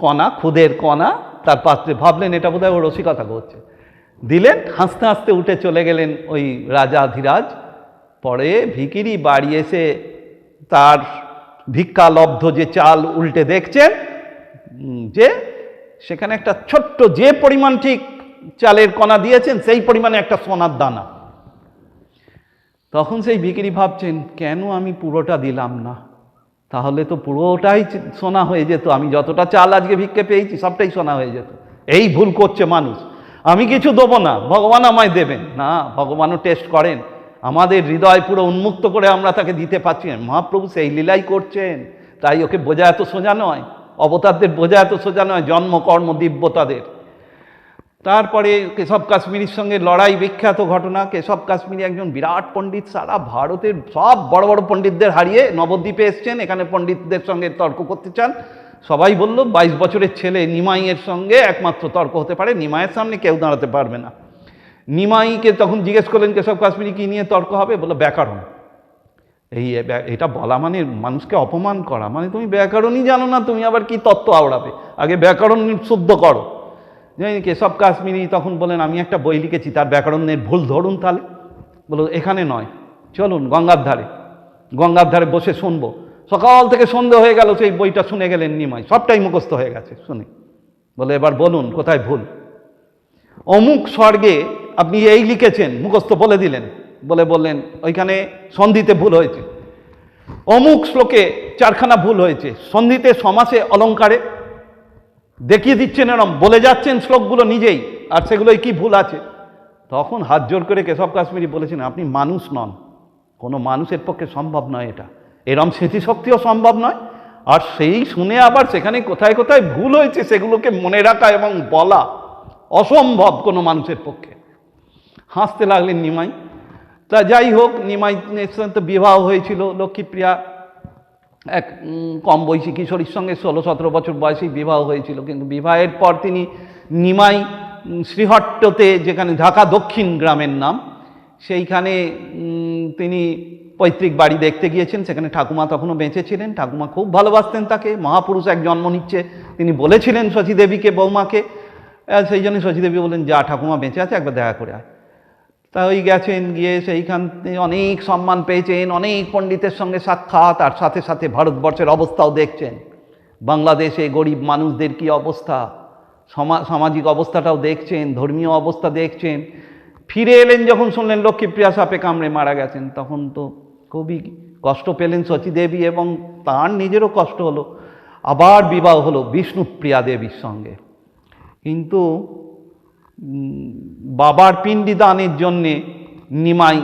কণা, খুদের কণা তার পাত্রে, ভাবলেন এটা বোধহয় ও রসিকতা করছে, দিলেন, হাসতে হাসতে উঠে চলে গেলেন ওই রাজাধিরাজ। পরে ভিখিরি বাড়ি এসে তার ভিক্ষালব্ধ যে চাল উল্টে দেখছেন যে সেখানে একটা ছোট্ট, যে পরিমাণ ঠিক চালের কণা দিয়েছেন সেই পরিমাণে একটা সোনার দানা। তখন সেই ভিখিরি ভাবছেন, কেন আমি পুরোটা দিলাম না, তাহলে তো পুরোটাই সোনা হয়ে যেত, আমি যতটা চাল আজকে ভিক্ষে পেয়েছি সবটাই সোনা হয়ে যেত। এই ভুল করছে মানুষ, আমি কিছু দেবো না, ভগবান আমায় দেবেন না। ভগবানও টেস্ট করেন, আমাদের হৃদয় পুরো উন্মুক্ত করে আমরা তাকে দিতে পারছি না। মহাপ্রভু সেই লীলাই করছেন, তাই ওকে বোঝা এত সোজা নয়, অবতারদের বোঝা এত সোজা নয়, জন্ম কর্ম দিব্যতাদের। তারপরে কেশব কাশ্মীরির সঙ্গে লড়াই, বিখ্যাত ঘটনা। কেশব কাশ্মীরি একজন বিরাট পণ্ডিত, সারা ভারতের সব বড় বড় পণ্ডিতদের হারিয়ে নবদ্বীপে এসছেন, এখানে পণ্ডিতদের সঙ্গে তর্ক করতে চান। সবাই বলল 22 বছরের ছেলে নিমাইয়ের সঙ্গে একমাত্র তর্ক হতে পারে, নিমাইয়ের সামনে কেউ দাঁড়াতে পারবে না। নিমাইকে তখন জিজ্ঞেস করলেন কেশব কাশ্মীরি কি নিয়ে তর্ক হবে, বললো ব্যাকরণ। এটা বলা মানে মানুষকে অপমান করা, মানে তুমি ব্যাকরণই জানো না, তুমি আবার কি তত্ত্ব আওড়াবে, আগে ব্যাকরণ শুদ্ধ করো। কেশব কাশ্মীরি তখন বলেন, আমি একটা বই লিখেছি, তার ব্যাকরণের ভুল ধরুন তাহলে। বলো এখানে নয়, চলুন গঙ্গার ধারে, গঙ্গার ধারে বসে শুনবো। সকাল থেকে সন্ধ্যে হয়ে গেল, সেই বইটা শুনে গেলেন নিমাই, সবটাই মুখস্থ হয়ে গেছে শুনে। বলে এবার বলুন কোথায় ভুল। অমুক স্বর্গে আপনি এই লিখেছেন, মুখস্থ বলে দিলেন, বললেন ওইখানে সন্ধিতে ভুল হয়েছে, অমুক শ্লোকে 4খানা ভুল হয়েছে, সন্ধিতে, সমাসে, অলঙ্কারে দেখিয়ে দিচ্ছেন, এরম বলে যাচ্ছেন শ্লোকগুলো নিজেই, আর সেগুলোই কি ভুল আছে। তখন হাত জোর করে কেশব কাশ্মীরি বলেছেন, আপনি মানুষ নন, কোনো মানুষের পক্ষে সম্ভব নয় এটা, এরম স্মৃতিশক্তিও সম্ভব নয়। আর সেই শুনে আবার সেখানে কোথায় কোথায় ভুল হয়েছে সেগুলোকে মনে রাখা এবং বলা অসম্ভব কোনো মানুষের পক্ষে। হাসতে লাগলেন নিমাই। তা যাই হোক, নিমাইয়ের সাথে বিবাহ হয়েছিল লক্ষ্মীপ্রিয়া, এক কম বয়সী কিশোরীর সঙ্গে, 16-17 বছর বয়সেই বিবাহ হয়েছিল। কিন্তু বিবাহের পর তিনি নিমাই শ্রীহট্টতে, যেখানে ঢাকা দক্ষিণ গ্রামের নাম, সেইখানে তিনি পৈতৃক বাড়ি দেখতে গিয়েছেন। সেখানে ঠাকুমা তখনও বেঁচে ছিলেন, ঠাকুমা খুব ভালোবাসতেন তাকে, মহাপুরুষ এক জন্ম নিচ্ছে তিনি বলেছিলেন শচীদেবীকে, বৌমাকে। সেই জন্য শচীদেবী বলেন, যা ঠাকুমা বেঁচে আছে একবার দেখা করে আয়। তা ওই গেছেন, গিয়ে সেইখান থেকে অনেক সম্মান পেয়েছেন, অনেক পণ্ডিতের সঙ্গে সাক্ষাৎ, আর সাথে সাথে ভারতবর্ষের অবস্থাও দেখছেন, বাংলাদেশে গরিব মানুষদের কি অবস্থা, সামাজিক অবস্থাটাও দেখছেন, ধর্মীয় অবস্থা দেখছেন। ফিরে এলেন যখন শুনলেন লক্ষ্মীপ্রিয়া সাপে কামড়ে মারা গেছেন, তখন তো খুবই কষ্ট পেলেন শচীদেবী, এবং তার নিজেরও কষ্ট হলো। আবার বিবাহ হলো বিষ্ণুপ্রিয়া দেবীর সঙ্গে। কিন্তু বাবার পিণ্ডি দানের জন্যে নিমাই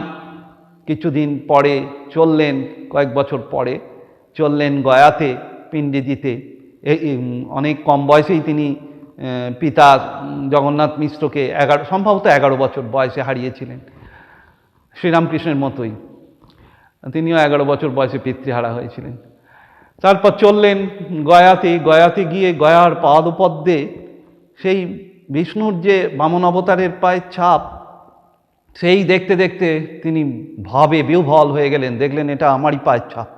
কিছুদিন পরে চললেন, কয়েক বছর পরে চললেন গয়াতে পিণ্ডি দিতে। অনেক কম বয়সেই তিনি পিতা জগন্নাথ মিশ্রকে সম্ভবত 11 বছর বয়সে হারিয়েছিলেন, শ্রীরামকৃষ্ণের মতোই তিনিও 11 বছর বয়সে পিতৃহারা হয়েছিলেন। তারপর চললেন গয়াতে গিয়ে গয়ার পাদপদ্মে সেই বিষ্ণুর যে বামন অবতারের পায়ের ছাপ, সেই দেখতে দেখতে তিনি ভাবে বিহ্বল হয়ে গেলেন, দেখলেন এটা আমারই পায়ের ছাপ।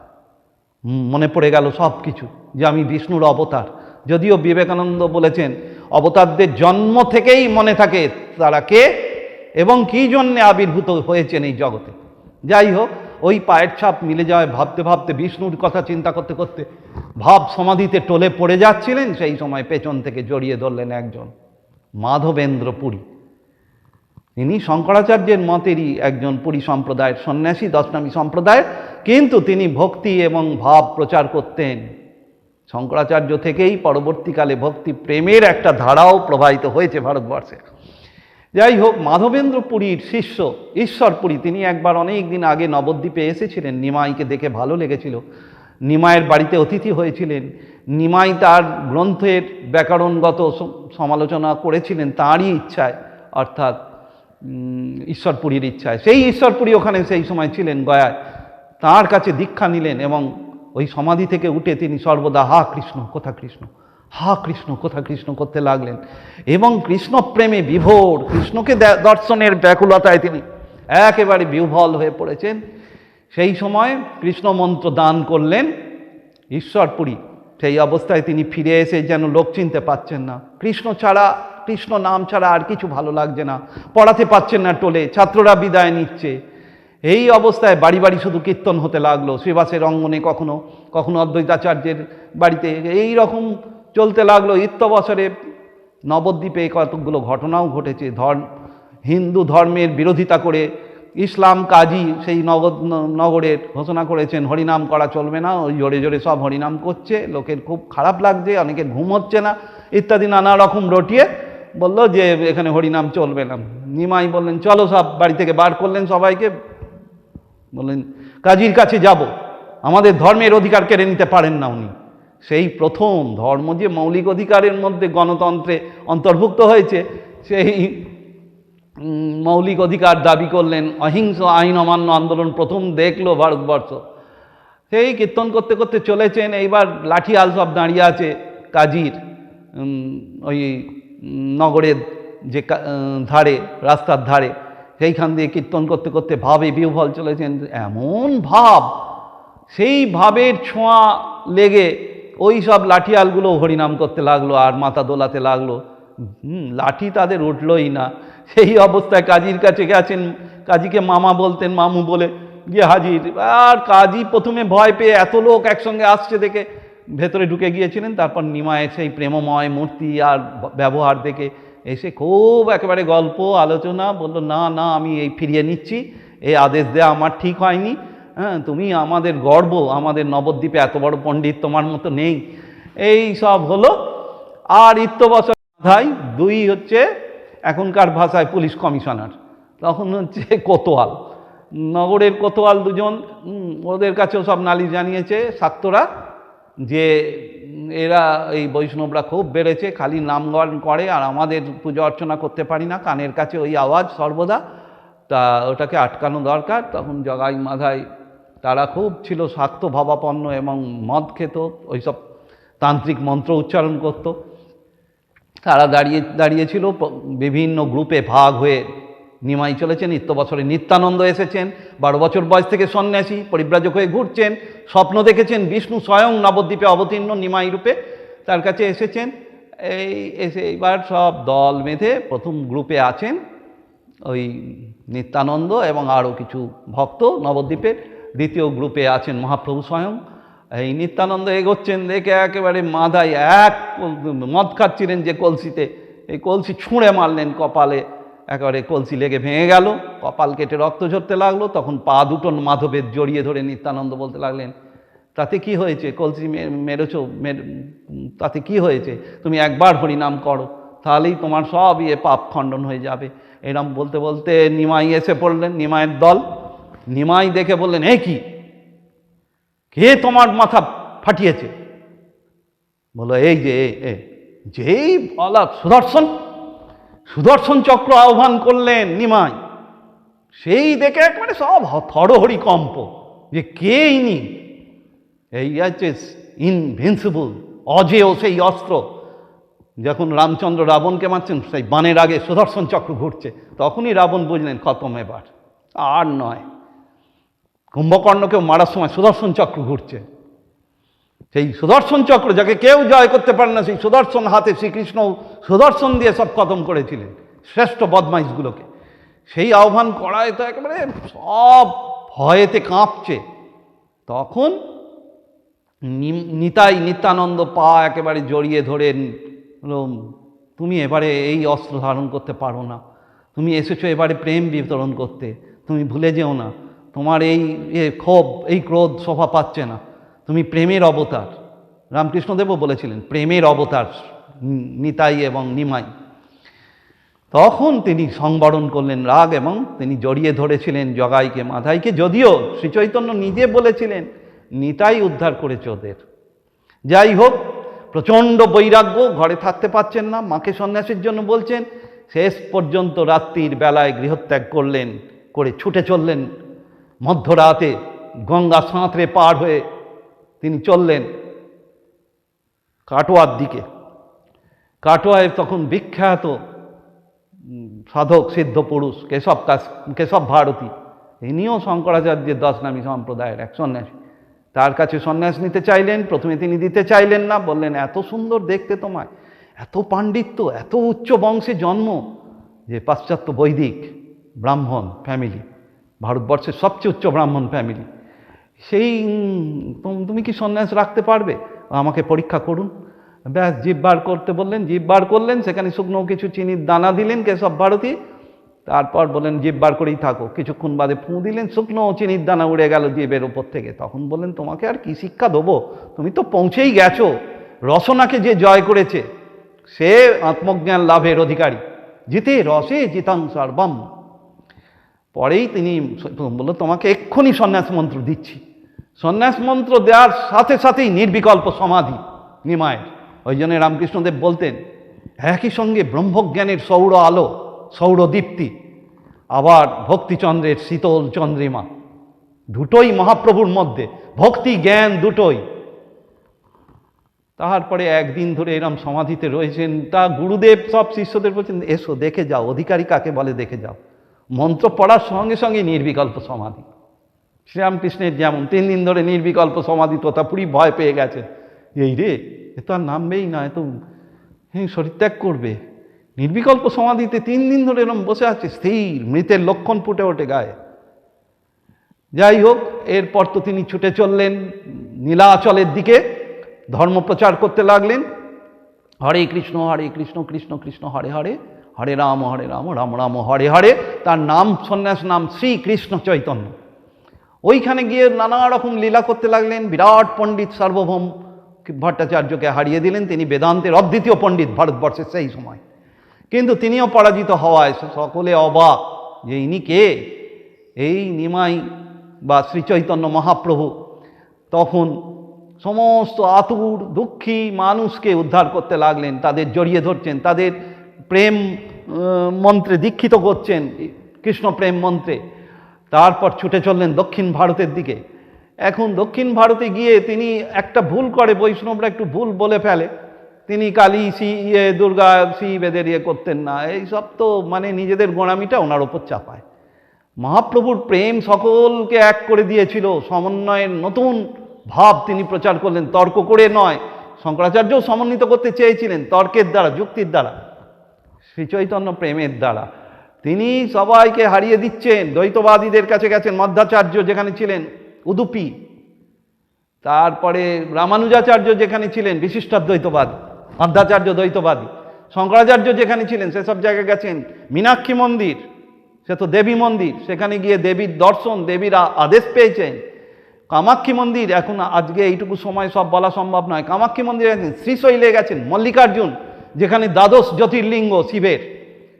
মনে পড়ে গেল সব কিছু, যে আমি বিষ্ণুর অবতার। যদিও বিবেকানন্দ বলেছেন অবতারদের জন্ম থেকেই মনে থাকে তারা কে এবং কী জন্যে আবির্ভূত হয়েছেন এই জগতে। যাই হোক, ওই পায়ের ছাপ মিলে যাওয়ায় ভাবতে ভাবতে, বিষ্ণুর কথা চিন্তা করতে করতে ভাব সমাধিতে টলে পড়ে যাচ্ছিলেন, সেই সময় পেছন থেকে জড়িয়ে ধরলেন একজন, মাধবেন্দ্র পুরী। তিনি শঙ্করাচার্যের মতেরই একজন, পুরী সম্প্রদায়ের সন্ন্যাসী, দশনামী সম্প্রদায়ের, কিন্তু তিনি ভক্তি এবং ভাব প্রচার করতেন। শঙ্করাচার্য থেকেই পরবর্তীকালে ভক্তি প্রেমের একটা ধারাও প্রবাহিত হয়েছে ভারতবর্ষে। যাই হোক, মাধবেন্দ্র পুরীর শিষ্য ঈশ্বর পুরী, তিনি একবার অনেক দিন আগে নবদ্বীপে এসেছিলেন, নিমাইকে দেখে ভালো লেগেছিল, নিমাইয়ের বাড়িতে অতিথি হয়েছিলেন। নিমাই তার গ্রন্থের ব্যাকরণগত সমালোচনা করেছিলেন তাঁরই ইচ্ছায়, অর্থাৎ ঈশ্বরপুরীর ইচ্ছায়। সেই ঈশ্বরপুরী ওখানে সেই সময় ছিলেন গয়ায়, তাঁর কাছে দীক্ষা নিলেন এবং ওই সমাধি থেকে উঠে তিনি সর্বদা হা কৃষ্ণ কোথা কৃষ্ণ, হা কৃষ্ণ কোথা কৃষ্ণ করতে লাগলেন এবং কৃষ্ণ প্রেমে বিভোর, কৃষ্ণকে দর্শনের ব্যাকুলতায় তিনি একেবারে বিহ্বল হয়ে পড়েছেন। সেই সময় কৃষ্ণ মন্ত্র দান করলেন ঈশ্বরপুরী। সেই অবস্থায় তিনি ফিরে এসে যেন লোক চিনতে পাচ্ছেন না, কৃষ্ণ নাম ছাড়া আর কিছু ভালো লাগছে না, পড়াতে পাচ্ছেন না টোলে, ছাত্ররা বিদায় নিচ্ছে। এই অবস্থায় বাড়ি বাড়ি শুধু কীর্তন হতে লাগলো, শ্রীবাসের অঙ্গনে কখনো কখনো অদ্বৈতাচার্যের বাড়িতে, এই রকম চলতে লাগলো। বছরে নবদ্বীপে কতগুলো ঘটনাও ঘটেছে। হিন্দু ধর্মের বিরোধিতা করে ইসলাম কাজী সেই নগরের ঘোষণা করেছেন হরিনাম করা চলবে না, ওই জোরে জোরে সব হরিনাম করছে, লোকের খুব খারাপ লাগছে, অনেকের ঘুম হচ্ছে না ইত্যাদি নানা রকম রটিয়ে বলল যে এখানে হরিনাম চলবে না। নিমাই বললেন চলো, সব বাড়ি থেকে বার করলেন সবাইকে, বললেন কাজীর কাছে যাব, আমাদের ধর্মের অধিকার কেড়ে নিতে পারেন না উনি। সেই প্রথম ধর্ম যে মৌলিক অধিকারের মধ্যে গণতন্ত্রে অন্তর্ভুক্ত হয়েছে, সেই মৌলিক অধিকার দাবি করলেন। অহিংস আইন অমান্য আন্দোলন প্রথম দেখলো ভারতবর্ষ। সেই কীর্তন করতে করতে চলেছেন, এইবার লাঠিয়াল সব দাঁড়িয়ে আছে কাজীর ওই নগরের যে ধারে, রাস্তার ধারে, সেইখান দিয়ে কীর্তন করতে করতে ভাবে বিহ্বল চলেছেন। এমন ভাব, সেই ভাবের ছোঁয়া লেগে ওই সব লাঠিয়ালগুলো হরিনাম করতে লাগলো আর মাথা দোলাতে লাগলো। লাঠি তাদের উঠলই না। সেই অবস্থায় কাজীর কাছে গেছেন, কাজীকে মামা বলতেন, মামু বলে গিয়ে হাজির। আর কাজী প্রথমে ভয় পেয়ে এত লোক একসঙ্গে আসছে দেখে ভেতরে ঢুকে গিয়েছিলেন। তারপর নিমায়ের সেই প্রেমময় মূর্তি আর ব্যবহার দেখে এসে খুব একেবারে গল্প আলোচনা, বলল না না আমি এই ফিরিয়ে নিচ্ছি, এই আদেশ দেওয়া আমার ঠিক হয়নি। হ্যাঁ, তুমি আমাদের গর্ব, আমাদের নবদ্বীপে এত বড় পণ্ডিত তোমার মতো নেই। এই সব হলো। আর বছর ভাই দুই হচ্ছে এখনকার ভাষায় পুলিশ কমিশনার, তখন হচ্ছে কোতোয়াল, নগরের কোতোয়াল দুজন। ওদের কাছেও সব নালিশ জানিয়েছে শাক্তরা যে এরা এই বৈষ্ণবরা খুব বেড়েছে, খালি নামগান করে আর আমাদের পূজা অর্চনা করতে পারি না, কানের কাছে ওই আওয়াজ সর্বদা, তা ওটাকে আটকানো দরকার। তখন জগাই মাধাই তারা খুব ছিল শাক্ত ভাবাপন্ন এবং মদ খেত, ওইসব তান্ত্রিক মন্ত্র উচ্চারণ করত। তারা দাঁড়িয়েছিল বিভিন্ন গ্রুপে ভাগ হয়ে নিমাই চলেছেন। বছরে নিত্যানন্দ এসেছেন, 12 বছর বয়স থেকে সন্ন্যাসী, পরিব্রাজক হয়ে ঘুরছেন, স্বপ্ন দেখেছেন বিষ্ণু স্বয়ং নবদ্বীপে অবতীর্ণ নিমাই রূপে তার কাছে এসেছেন। এসে এইবার সব দল বেঁধে প্রথম গ্রুপে আছেন ওই নিত্যানন্দ এবং আরও কিছু ভক্ত নবদ্বীপের। দ্বিতীয় গ্রুপে আছেন মহাপ্রভু স্বয়ং। এই নিত্যানন্দ এগোচ্ছেন দেখে একেবারে মাথায় এক মদ খাচ্ছিলেন যে কলসিতে, এই কলসি ছুঁড়ে মারলেন কপালে, একেবারে কলসি লেগে ভেঙে গেল, কপাল কেটে রক্ত ঝরতে লাগলো। তখন পা দুটো মাধবের জড়িয়ে ধরে নিত্যানন্দ বলতে লাগলেন তাতে কি হয়েছে, কলসি মেরেছ, তাতে কি হয়েছে, তুমি একবার হরিনাম করো তাহলেই তোমার সব পাপ খণ্ডন হয়ে যাবে। এরম বলতে বলতে নিমাই এসে পড়লেন, নিমাইয়ের দল। নিমাই দেখে বললেন এ কি, কে তোমার মাথা ফাটিয়েছে? বলো এই যে যেই বলা সুদর্শন চক্র আহ্বান করলেন নিমাই, সেই দেখে একেবারে সব থরহরি কম্প, যে কে ইনি, এই আছে ইনভিনসিবল, অজেয় সেই অস্ত্র। যখন রামচন্দ্র রাবণকে মারছেন, সেই বানের আগে সুদর্শন চক্র ঘুরছে, তখনই রাবণ বুঝলেন খতম, এবার আর নয়। কুম্ভকর্ণকেও মারার সময় সুদর্শন চক্র ঘুরছে। সেই সুদর্শন চক্র যাকে কেউ জয় করতে পারে না, সেই সুদর্শন হাতে শ্রীকৃষ্ণ সুদর্শন দিয়ে সব খতম করেছিলেন শ্রেষ্ঠ বদমাইশগুলোকে। সেই আহ্বান করায় তো একেবারে সব ভয়েতে কাঁপছে। তখন নিত্যানন্দ পা একেবারে জড়িয়ে ধরে, তুমি এবারে এই অস্ত্র ধারণ করতে পারো না, তুমি এসেছো এবারে প্রেম বিতরণ করতে, তুমি ভুলে যেও না, তোমার এই ক্ষোভ এই ক্রোধ শোভা পাচ্ছে না, তুমি প্রেমের অবতার। রামকৃষ্ণদেবও বলেছিলেন প্রেমের অবতার নিতাই এবং নিমাই। তখন তিনি সংবরণ করলেন রাগ এবং তিনি জড়িয়ে ধরেছিলেন জগাইকে মাধাইকে, যদিও শ্রীচৈতন্য নিজে বলেছিলেন নিতাই উদ্ধার করেছে ওদের। যাই হোক, প্রচণ্ড বৈরাগ্য, ঘরে থাকতে পারছেন না, মাকে সন্ন্যাসীর জন্য বলছেন। শেষ পর্যন্ত রাত্রির বেলায় গৃহত্যাগ করলেন, করে ছুটে চললেন মধ্যরাতে গঙ্গা সাঁতরে পার হয়ে তিনি চললেন কাটোয়ার দিকে। কাটোয়ায় তখন বিখ্যাত সাধক সিদ্ধ পুরুষ কেশব ভারতী, ইনিও শঙ্করাচার্যের 10 নামী সম্প্রদায়ের এক সন্ন্যাসী। তার কাছে সন্ন্যাস নিতে চাইলেন। প্রথমে তিনি দিতে চাইলেন না, বললেন এত সুন্দর দেখতে তোমায়, এত পাণ্ডিত্য, এত উচ্চ বংশে জন্ম, যে পাশ্চাত্য বৈদিক ব্রাহ্মণ ফ্যামিলি, ভারতবর্ষের সবচেয়ে উচ্চ ব্রাহ্মণ ফ্যামিলি, সেই তুমি কি সন্ন্যাস রাখতে পারবে? আমাকে পরীক্ষা করুন। ব্যাস, জিভ বার করতে বললেন, জিভ বার করলেন, সেখানে শুকনো কিছু চিনির দানা দিলেন কেশব ভারতী, তারপর বললেন জিভ বার করেই থাকো। কিছুক্ষণ বাদে ফুঁ দিলেন, শুকনো চিনির দানা উড়ে গেল জিভের ওপর থেকে। তখন বললেন তোমাকে আর কি শিক্ষা দেবো, তুমি তো পৌঁছেই গেছো। রসনাকে যে জয় করেছে সে আত্মজ্ঞান লাভের অধিকারী। জিতে রসে জিতাং সর্বম। পরেই তিনি বলল তোমাকে এক্ষুনি সন্ন্যাস মন্ত্র দিচ্ছি। সন্ন্যাস মন্ত্র দেওয়ার সাথে সাথেই নির্বিকল্প সমাধি নিমায়ের। ওই জন্য রামকৃষ্ণদেব বলতেন একই সঙ্গে ব্রহ্মজ্ঞানের সৌর আলো, সৌরদীপ্তি, আবার ভক্তিচন্দ্রের শীতল চন্দ্রিমা, দুটোই মহাপ্রভুর মধ্যে, ভক্তি জ্ঞান দুটোই। তারপরে একদিন ধরে এরম সমাধিতে রয়েছেন। তা গুরুদেব সব শিষ্যদের বলছেন এসো দেখে যাও, অধিকারী কাকে বলে দেখে যাও। মন্ত্র পড়ার সঙ্গে সঙ্গে নির্বিকল্প সমাধি। শ্রীরামকৃষ্ণের যেমন 3 দিন ধরে নির্বিকল্প সমাধি, তোতাপুরি ভয় পেয়ে গেছেন, এই রে এ তো আর নামবেই না, এ তো শরীরত্যাগ করবে। নির্বিকল্প সমাধিতে 3 দিন ধরে এরম বসে আছে, স্থির, মৃতের লক্ষণ ফুটে ওঠে গায়ে। যাই হোক, এরপর তো তিনি ছুটে চললেন নীলাচলের দিকে, ধর্ম প্রচার করতে লাগলেন। হরে কৃষ্ণ কৃষ্ণ কৃষ্ণ হরে হরে, হরে রাম রাম রাম হরে হরে। তার নাম, সন্ন্যাস নাম শ্রীকৃষ্ণ চৈতন্য। ওইখানে গিয়ে নানা রকম লীলা করতে লাগলেন। বিরাট পণ্ডিত সার্বভৌম ভট্টাচার্যকে হারিয়ে দিলেন। তিনি বেদান্তের অদ্বিতীয় পণ্ডিত ভারতবর্ষের সেই সময়। কিন্তু তিনিও পরাজিত হওয়ায় সকলে অবাক যে ইনি কে? এই নিমাই বা শ্রীচৈতন্য মহাপ্রভু তখন সমস্ত আতুর দুঃখী মানুষকে উদ্ধার করতে লাগলেন, তাদের জড়িয়ে ধরছেন, তাদের প্রেম মন্ত্রে দীক্ষিত করছেন, কৃষ্ণ প্রেম মন্ত্রে। তারপর ছুটে চললেন দক্ষিণ ভারতের দিকে। এখন দক্ষিণ ভারতে গিয়ে তিনি একটা ভুল করে, বৈষ্ণবরা একটু ভুল বলে ফেলে, তিনি কালী দুর্গা শিব এদের করতেন না। এইসব তো মানে নিজেদের গোঁড়ামিটা ওনার ওপর চাপায়। মহাপ্রভুর প্রেম সকলকে এক করে দিয়েছিল, সমন্বয়ের নতুন ভাব তিনি প্রচার করলেন, তর্ক করে নয়। শঙ্করাচার্যও সমন্বিত করতে চেয়েছিলেন তর্কের দ্বারা, যুক্তির দ্বারা, শ্রীচৈতন্য প্রেমের দ্বারা। তিনি সবাইকে হারিয়ে দিচ্ছেন। দ্বৈতবাদীদের কাছে গেছেন, মধ্বাচার্য যেখানে ছিলেন উদুপি, তারপরে রামানুজাচার্য যেখানে ছিলেন বিশিষ্টাদ্বৈতবাদী, মধ্বাচার্য দ্বৈতবাদী, শঙ্করাচার্য যেখানে ছিলেন সেসব জায়গায় গেছেন। মীনাক্ষী মন্দির, সে তো দেবী মন্দির, সেখানে গিয়ে দেবীর দর্শন, দেবীর আদেশ পেয়েছেন। কামাক্ষী মন্দির, এখন আজকে এইটুকু সময় সব বলা সম্ভব নয়। কামাক্ষী মন্দিরে গেছেন, শ্রীশৈলে গেছেন, মল্লিকার্জুন যেখানে দ্বাদশ জ্যোতির্লিঙ্গ শিবের,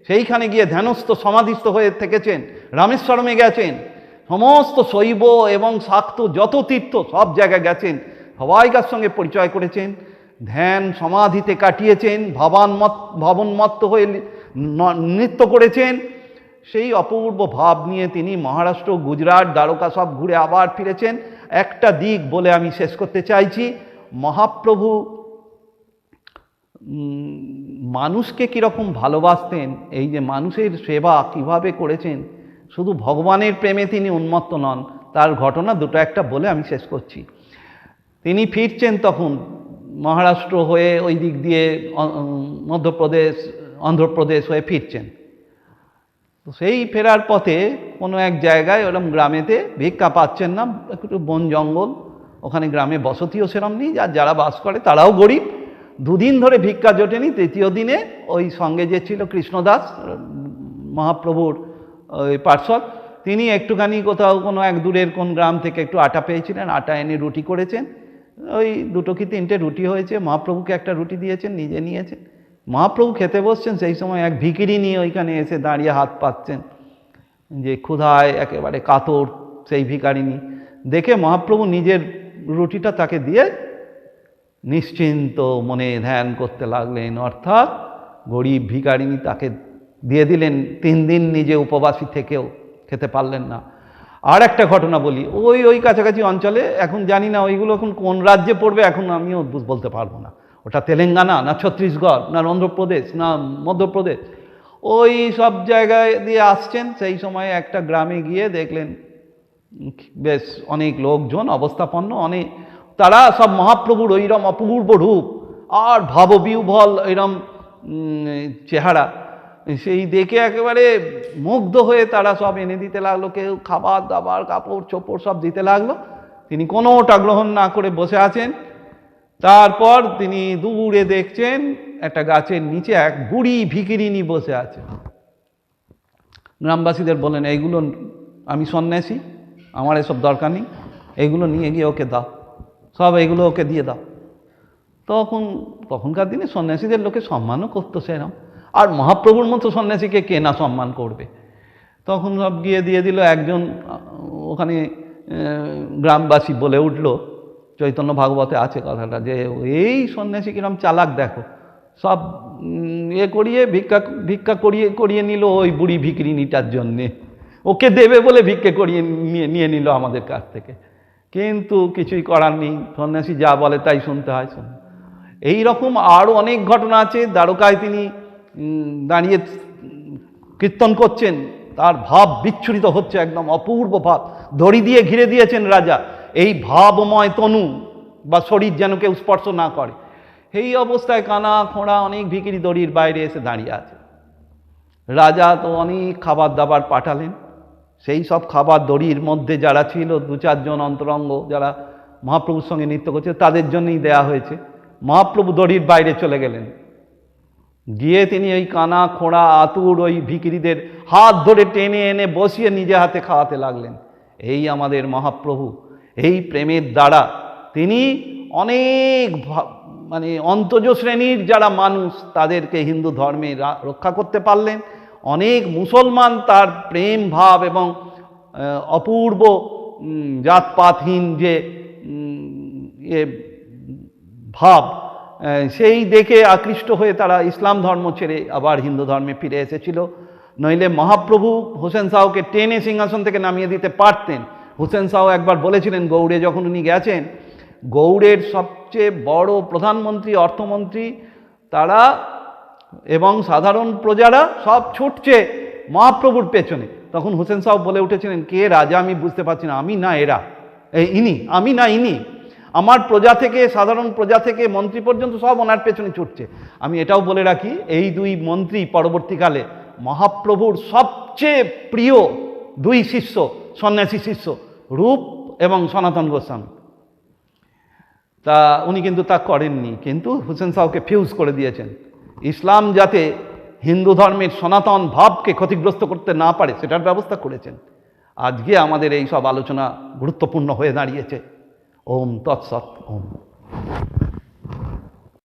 সেইখানে গিয়ে ধ্যানস্থ সমাধিস্থ হয়ে থেকেছেন। রামেশ্বরমে গেছেন, সমস্ত শৈব এবং শাক্ত যত তীর্থ সব জায়গায় গেছেন, সবাইকার সঙ্গে পরিচয় করেছেন, ধ্যান সমাধিতে কাটিয়েছেন, ভাবনমত্ত হয়ে নৃত্য করেছেন। সেই অপূর্ব ভাব নিয়ে তিনি মহারাষ্ট্র, গুজরাট, দ্বারকা সব ঘুরে আবার ফিরেছেন। একটা দিক বলে আমি শেষ করতে চাইছি, মহাপ্রভু মানুষকে কীরকম ভালোবাসতেন, এই যে মানুষের সেবা কিভাবে করেছেন, শুধু ভগবানের প্রেমে তিনি উন্মত্ত নন, তার ঘটনা দুটো একটা বলে আমি শেষ করছি। তিনি ফিরছেন তখন মহারাষ্ট্র হয়ে ওই দিক দিয়ে মধ্যপ্রদেশ, অন্ধ্রপ্রদেশ হয়ে ফিরছেন। তো সেই ফেরার পথে কোনো এক জায়গায় ওরম গ্রামেতে ভিক্ষা পাচ্ছেন না, একটু বন জঙ্গল, ওখানে গ্রামে বসতিও সেরম নেই, আর যারা বাস করে তারাও গরিব। 2 দিন ধরে ভিক্ষা জোটেনি। 3য় দিনে ওই সঙ্গে যে ছিল কৃষ্ণদাস, মহাপ্রভুর ওই পার্শ্বদ, তিনি একটুখানি কোথাও কোনো এক দূরের কোন গ্রাম থেকে একটু আটা পেয়েছিলেন, আটা এনে রুটি করেছেন। ওই 2 কি 3টে রুটি হয়েছে, মহাপ্রভুকে একটা রুটি দিয়েছেন, নিজে নিয়েছেন। মহাপ্রভু খেতে বসছেন, সেই সময় এক ভিখিরি নিয়ে ওইখানে এসে দাঁড়িয়ে হাত পাচ্ছেন, যে ক্ষুধায় একেবারে কাতর সেই ভিখারিনী। দেখে মহাপ্রভু নিজের রুটিটা তাকে দিয়ে নিশ্চিন্ত মনে ধ্যান করতে লাগলেন। অর্থাৎ গরিব ভিখারিনী তাকে দিয়ে দিলেন। 3 দিন নিজে উপবাসী থেকেও খেতে পারলেন না। আর একটা ঘটনা বলি, ওই কাছাকাছি অঞ্চলে, এখন জানি না ওইগুলো এখন কোন রাজ্যে পড়বে, এখন আমিও বলতে পারবো না, ওটা তেলেঙ্গানা না ছত্তিশগড় না অন্ধ্রপ্রদেশ না মধ্যপ্রদেশ, ওই সব জায়গায় দিয়ে আসছেন। সেই সময় একটা গ্রামে গিয়ে দেখলেন বেশ অনেক লোকজন অবস্থাপন্ন, অনেক তারা সব মহাপ্রভুর ওইরম অপূর্ব রূপ আর ভাববিহ্বল এরম চেহারা, সেই দেখে একেবারে মুগ্ধ হয়ে তারা সব এনে দিতে লাগলো, কেউ খাবার দাবার কাপড় চোপড় সব দিতে লাগলো। তিনি কোনোটা গ্রহণ না করে বসে আছেন। তারপর তিনি দূরে দেখছেন একটা গাছের নিচে এক বুড়ি ভিখিরিনী বসে আছে। গ্রামবাসীদের বলেন, এইগুলো আমি সন্ন্যাসী, আমার এসব দরকার নেই, এইগুলো নিয়ে গিয়ে ওকে দাও, সব এইগুলো ওকে দিয়ে দাও। তখনকার দিনে সন্ন্যাসীদের লোকে সম্মানও করতো সেরকম, আর মহাপ্রভুর মতো সন্ন্যাসীকে কে না সম্মান করবে। তখন সব গিয়ে দিয়ে দিল। একজন ওখানে গ্রামবাসী বলে উঠল, চৈতন্য ভাগবতে আছে কথাটা, যে এই সন্ন্যাসী কিরম চালাক দেখো, সব করিয়ে ভিক্ষা করিয়ে নিল ওই বুড়ি ভিখিরিনীটার জন্যে, ওকে দেবে বলে ভিক্ষে করিয়ে নিয়ে নিল আমাদের কাছ থেকে। কিন্তু কিছুই করার নেই, সন্ন্যাসী যা বলে তাই শুনতে হয়। এই রকম আরও অনেক ঘটনা আছে। দ্বারকায় তিনি দাঁড়িয়ে কীর্তন করছেন, তার ভাব বিচ্ছুরিত হচ্ছে, একদম অপূর্ব ভাব, দড়ি দিয়ে ঘিরে দিয়েছেন রাজা, এই ভাবময় তনু বা শরীর যেন কেউ স্পর্শ না করে। এই অবস্থায় কানা খোঁড়া অনেক ভিখিরি দড়ির বাইরে এসে দাঁড়িয়ে আছে। রাজা তো অনেক খাবার দাবার পাঠালেন, সেই সব খাবার দড়ির মধ্যে যারা ছিল 2-4 জন অন্তরঙ্গ যারা মহাপ্রভুর সঙ্গে নৃত্য করছে তাদের জন্যই দেয়া হয়েছে। মহাপ্রভু দড়ির বাইরে চলে গেলেন, গিয়ে তিনি ওই কানা খোঁড়া আতুর ওই ভিখিরিদের হাত ধরে টেনে এনে বসিয়ে নিজে হাতে খাওয়াতে লাগলেন। এই আমাদের মহাপ্রভু, এই প্রেমের দ্বারা তিনি অনেক মানে অন্তজ শ্রেণীর যারা মানুষ তাদেরকে হিন্দু ধর্মে রক্ষা করতে পারলেন। অনেক মুসলমান তার প্রেম ভাব এবং অপূর্ব জাতপাতহীন যে ভাব, সেই দেখে আকৃষ্ট হয়ে তারা ইসলাম ধর্ম ছেড়ে আবার হিন্দু ধর্মে ফিরে এসেছিল। নইলে মহাপ্রভু হোসেন শাহকে টেনে সিংহাসন থেকে নামিয়ে দিতে পারতেন। হোসেন শাহ একবার বলেছিলেন, গৌড়ে যখন উনি গেছেন, গৌড়ের সবচেয়ে বড় প্রধানমন্ত্রী, অর্থমন্ত্রী তারা এবং সাধারণ প্রজারা সব ছুটছে মহাপ্রভুর পেছনে। তখন হোসেন শাহ বলে উঠেছিলেন, কে রাজা আমি বুঝতে পারছি না, আমি না এরা, ইনি, আমি না ইনি। আমার প্রজা থেকে, সাধারণ প্রজা থেকে মন্ত্রী পর্যন্ত সব ওনার পেছনে ছুটছে। আমি এটাও বলে রাখি, এই 2 মন্ত্রী পরবর্তীকালে মহাপ্রভুর সবচেয়ে প্রিয় 2 শিষ্য, সন্ন্যাসী শিষ্য, রূপ এবং সনাতন গোস্বামী। তা উনি কিন্তু তা করেননি, কিন্তু হোসেন শাহকে ফিউজ করে দিয়েছেন। ইসলাম যাতে হিন্দু ধর্মের সনাতন ভাবকে ক্ষতিগ্রস্ত করতে না পারে সেটার ব্যবস্থা করেছেন। আজকে আমাদের এই সব আলোচনা গুরুত্বপূর্ণ হয়ে দাঁড়িয়েছে। ওম তৎসৎ। ওম।